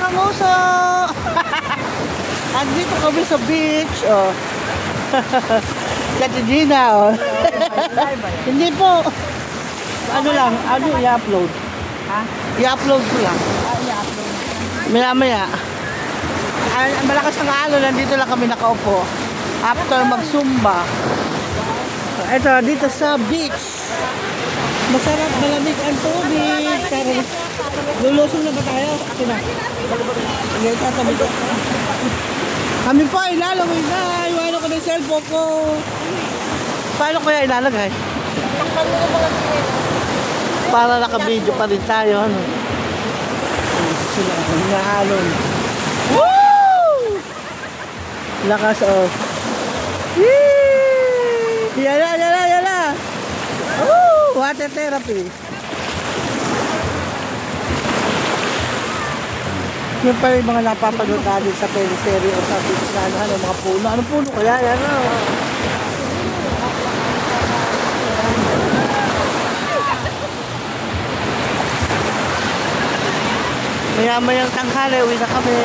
Panguso! Andito kami sa beach. Oh. Kati Gina, oh. Hindi po. Ano lang, ano i-upload? Ha? I-upload ko lang. I-upload. Maya-maya. Malakas ang alon, nandito lang kami nakaupo. After mag-zumba. Ito, dito sa beach. Masarap, malamig ang tubig. Pero, lulusong na ba tayo? Sina? Sige, tatabi ko. Kami pa, ilalagay na. Iwano ko na yung cellphone ko. Paano kaya ilalagay? Para naka-video pa rin tayo. Ano? Sila, hinahalon. Woo! Lakas, oh. Yee! Yala, yala, yala. Woo! Water therapy. Yung pa yung mga napapanood natin sa teleserye o sa beach na ano, mga puno. Anong puno kaya? Yan, oh. Maya-mayang tanghali, uwi na kami.